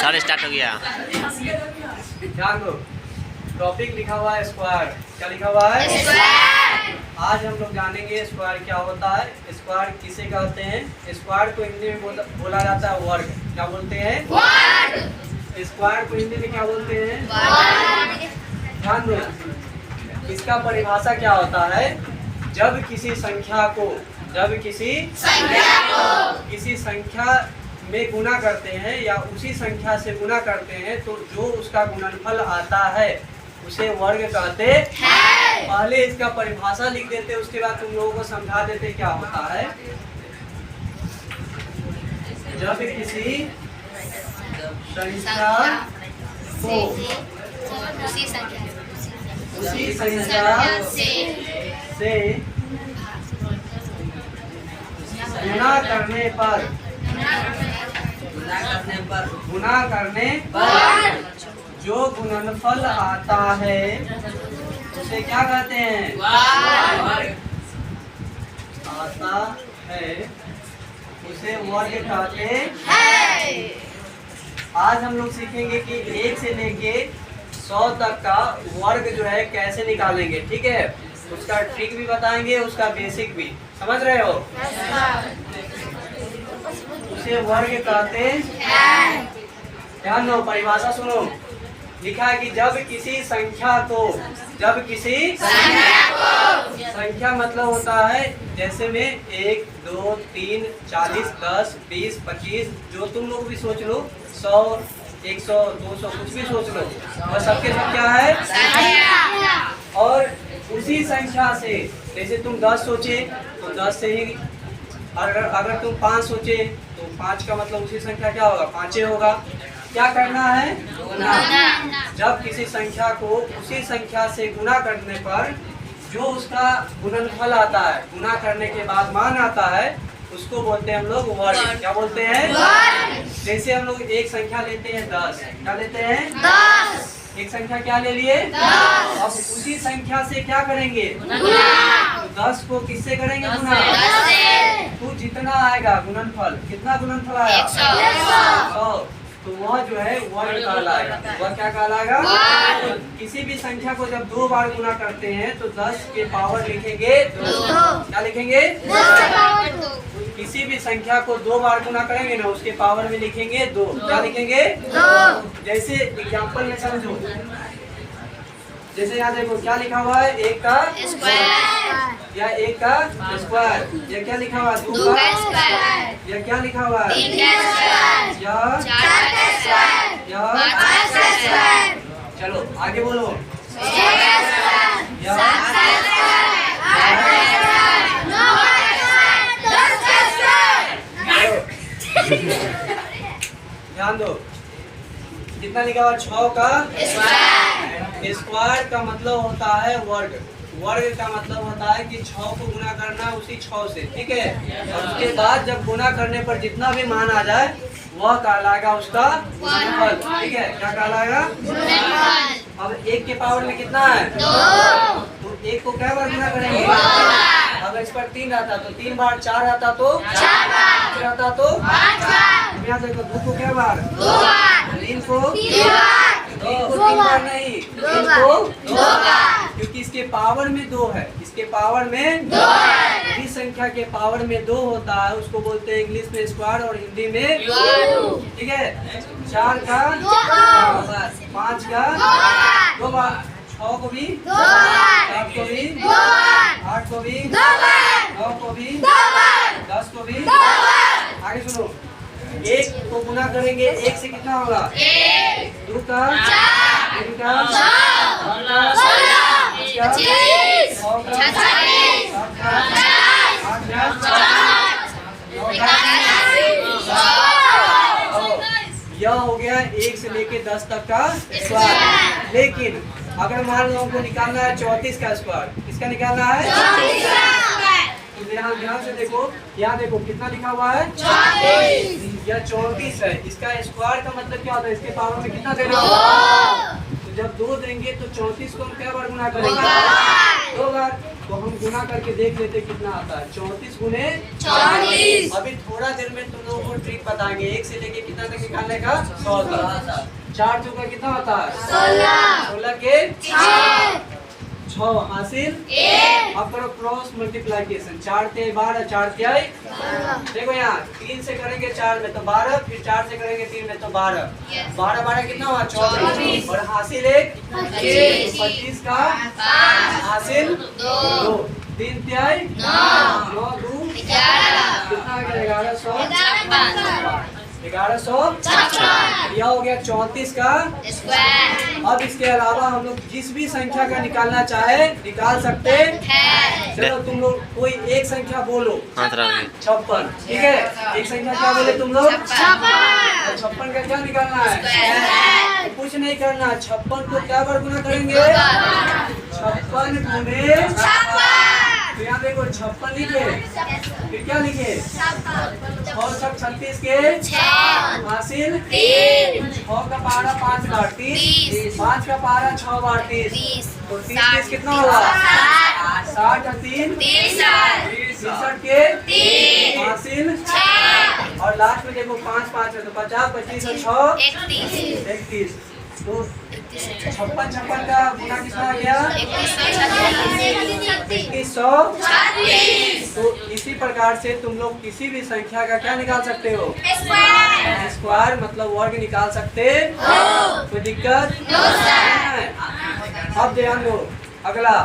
Sir start हो गया। ध्यान दो, टॉपिक लिखा हुआ है स्क्वायर। क्या लिखा हुआ है? स्क्वायर। आज हम लोग जानेंगे स्क्वायर क्या होता है, स्क्वायर किसे कहते हैं। स्क्वायर को हिंदी में बोला जाता है वर्ग। क्या बोलते हैं? वर्ग। स्क्वायर को हिंदी में क्या बोलते हैं? वर्ग। ध्यान दो, इसका परिभाषा क्या होता है? जब किसी संख्या को किसी संख्या में गुणा करते हैं या उसी संख्या से गुणा करते हैं तो जो उसका गुणनफल आता है उसे वर्ग कहते हैं। पहले इसका परिभाषा लिख देते, उसके बाद तुम लोगों को समझा देते क्या होता है। जब किसी संख्या को उसी संख्या से गुणा करने पर जो गुणनफल आता है उसे क्या कहते हैं? आता है उसे वर्ग कहते हैं। आज हम लोग सीखेंगे कि 1 से लेके 100 तक का वर्ग जो है कैसे निकालेंगे। ठीक है, उसका ट्रिक भी बताएंगे, उसका बेसिक भी। समझ रहे हो? उसे वर्ग कहते हैं। ध्यान दो, परिभाषा सुनो। लिखा है कि जब किसी संख्या मतलब होता है जैसे में 1, 2, 3, 40, 10, 20, 25, जो तुम लोग भी सोच लो, 100, 100, 200, कुछ भी सोच लो, वह सबके सब क्या है? और उसी संख्या से, जैसे तुम 10 सोचे तो 10 से ही, अगर तुम 5 सोचे तो 5 का मतलब उसी संख्या क्या होगा? 5 होगा। क्या करना है? गुणा। जब किसी संख्या को उसी संख्या से गुणा करने पर जो उसका गुणनफल आता है, गुणा करने के बाद मान आता है, उसको बोलते हैं हम लोग वर्ग। क्या बोलते हैं? वर्ग। जैसे हम लोग एक संख्या लेते हैं 10। क्या लेते हैं? 10। एक संख्या क्या ले लिए? 10। अब उसी संख्या से क्या करेंगे? गुणा। तो 10 को किससे करेंगे गुणा? तो जितना आएगा गुणनफल, कितना गुणनफल आया? 100। तो वह जो है वर्ग कहलाएगा। वह क्या कहलाएगा? किसी भी संख्या को जब 2 बार गुणा करते हैं तो 10 के पावर लिखेंगे 2। क्या लिखेंगे? 2। किसी भी संख्या को 2 बार गुणा करेंगे ना, उसके पावर में लिखेंगे 2। क्या लिखेंगे? 2। जैसे एग्जाम्पल में समझो, जैसे यहाँ देखो क्या लिखा हुआ है? 1 का स्क्वायर या 1 का स्क्वायर। या क्या लिखा हुआ है? 2 का स्क्वायर। या क्या लिखा हुआ है? 3 का स्क्वायर। या 4 का स्क्वायर। या 5 का स्क्वायर। चलो आगे बोलो। 6 का स्क्वायर। या 7 का स्क्वायर। 8 का स्क्वायर। 9 का स्क्वायर। 10 का स्क्वायर। ध्यान दो, कितना लिखा हुआ? 6 का स्क्वायर। स्क्वायर का मतलब होता है वर्ग। वर्ग का मतलब होता है कि 6 को गुणा करना उसी 6 से। ठीक है, और उसके बाद जब गुणा करने पर जितना भी मान आ जाए वह कहलाएगा उसका गुणनफल। ठीक है, क्या कहलाएगा? गुणनफल। अब 1 के पावर में कितना है? 2। तो 1 को क्या बार गुणा करेंगे? 2 बार। अगर इस पर 3 आता तो 3 बार, 4 आता तो 4 बार, 5 आता तो 5 बार। यहाँ देखो 2 को क्या बार? 2 बार। 3 को 3 बार। 3 को 3 बार नहीं, 3 को 2 बार, क्योंकि इसके पावर में 2 है। इसके पावर में 2 है। जिस संख्या के पावर में 2 होता है उसको बोलते हैं इंग्लिश में स्क्वायर और हिंदी में क्यूब। ठीक है, 4 का 2 बार, 5 का 2 बार, 6 को भी 2 बार, 7 को भी 2 बार, 8 को भी 2 बार, 9 को भी 2 बार, 10 को भी 2 बार। आगे सुनो, 1 को गुणा करेंगे 1 से कितना होगा? 1। 2 का 4, 3 का 6, 4 का 16, 25, 6 का 36, 7 का 50, 8 का 50, 9 का 100। यह हो गया 1 से लेके 10 तक का स्क्वायर। लेकिन अगर मान लो हमको निकालना है 34 का स्क्वायर, किसका निकालना है? 34 का। तो यहाँ ध्यान से देखो, यहाँ देखो कितना लिखा हुआ है? 34। यह 34 है। इसका स्क्वायर का मतलब क्या होता है? इसके पावर में कितना देना होगा? तो जब 2 देंगे तो 34 को हम क्या बार गुणा करेंगे? 2 बार। तो हम गुना करके देख लेते कितना आता है। 34 गुने 40। अभी थोड़ा देर में तुम लोगों को ट्रिक बताएंगे। 1 से लेके कितना तक निकालने का, 100 तक। 4 चौका कितना होता है, 16 के 6 हासिल 1। अब करो क्रॉस मल्टीप्लिकेशन। 4 ते 12, 4 तिहाई। देखो यहाँ 3 से करेंगे 4 में तो 12, फिर 4 से करेंगे 3 में तो 12। 12 12 कितना हुआ, 24। और हासिल 1 25 का हासिल 2। 3 तिहाई 9 2 कितना आ गया, 1100। 1156। यह हो गया 34 का स्क्वायर। अब इसके अलावा हम लोग जिस भी संख्या का निकालना चाहे निकाल सकते हैं। चलो तुम लोग कोई एक संख्या बोलो। 56, ठीक है। एक संख्या क्या बोले तुम लोग, 56 का क्या निकालना है, कुछ नहीं करना। 56 को क्या बार गुना करेंगे, 56 गुने। तो यहाँ देखो 56 लिखे, फिर क्या लिखे, 6 36 के हासिल 3। 6 का पारा 5 बार 30, 5 का पारा 6 बार 30। तो 30 कितना हुआ, 60 और 3 63 के हासिल। और लास्ट में देखो 5 5 है तो 50 25 और 6 31। तो 56 का गुना कितना आ गया, 3100। तो इसी प्रकार से तुम लोग किसी भी संख्या का क्या निकाल सकते हो, स्क्वायर मतलब वर्ग निकाल सकते हो। कोई दिक्कत नहीं है। अब ध्यान दो अगला,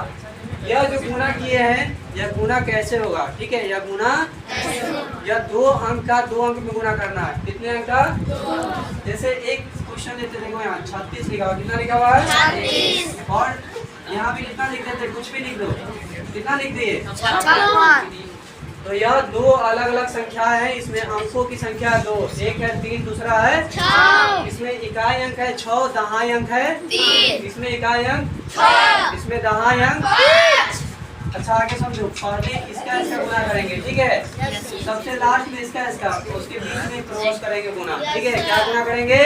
यह जो गुना किए हैं यह गुना कैसे होगा, ठीक है। यह गुना, यह 2 अंक का 2 अंक में गुना करना है। कितने अंक का, जैसे एक क्वेश्चन लेते देखो यहाँ 36 लिखा हुआ, कितना लिखा हुआ है 36। और यहाँ भी कितना लिख देते, कुछ भी लिख दो, कितना लिख दिए। तो यह 2 अलग अलग संख्या है। इसमें अंकों की संख्या 2, एक है 3, दूसरा है 6। इसमें इकाई अंक है 6, दहाई अंक है 3। इसमें इकाई अंक 6, इसमें दहाई अंक। अच्छा आगे समझो, पहले इसका गुना करेंगे, ठीक है। सबसे लास्ट में इसका उसके बीच में क्रॉस करेंगे गुना, ठीक है। क्या गुना करेंगे,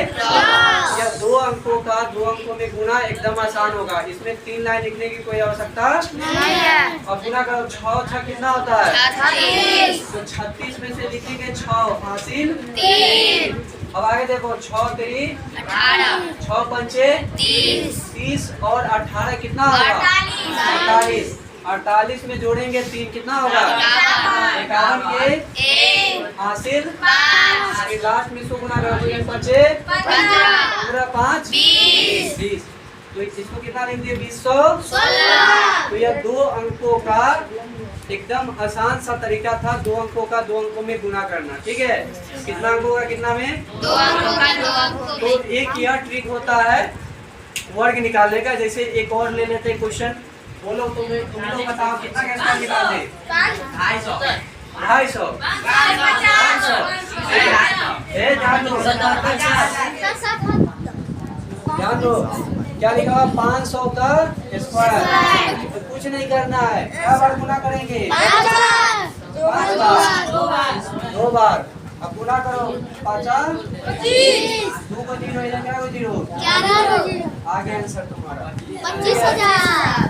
या 2 अंकों का 2 अंकों में गुना एकदम आसान होगा। इसमें 3 लाइन लिखने की कोई आवश्यकता नहीं है। अब गुना करो, 6 6 कितना होता है, 36। तो 36 में से लिखेंगे 6 हासिल 3। अब आगे देखो 6 3 18, 6 पंचे 30 और 18 कितना होगा, 48। 48 में जोड़ेंगे 3 कितना होगा, 51 के हासिल 5। लास्ट में इसको गुना करोगे 5 पूरा 5 20। तो इसको कितना लिख दिए, 216। तो यह 2 अंकों का एकदम आसान सा तरीका था, 2 अंकों का 2 अंकों में गुना करना, ठीक है। कितना अंकों का कितना में, 2 अंकों का 2 अंकों। तो एक यह ट्रिक होता है वर्ग निकालने का। जैसे एक और ले लेते हैं क्वेश्चन, बोलो तुम लोग बताओ कितना कैसे निकाल दे, 250 ध्यान दो क्या लिखा हुआ, 500 का स्क्वायर। तो कुछ नहीं करना है, क्या बार गुना करेंगे, 5 बार 2 बार। अब गुना करो 5 2 को 0 क्या 0 आगे आंसर तुम्हारा 25,000।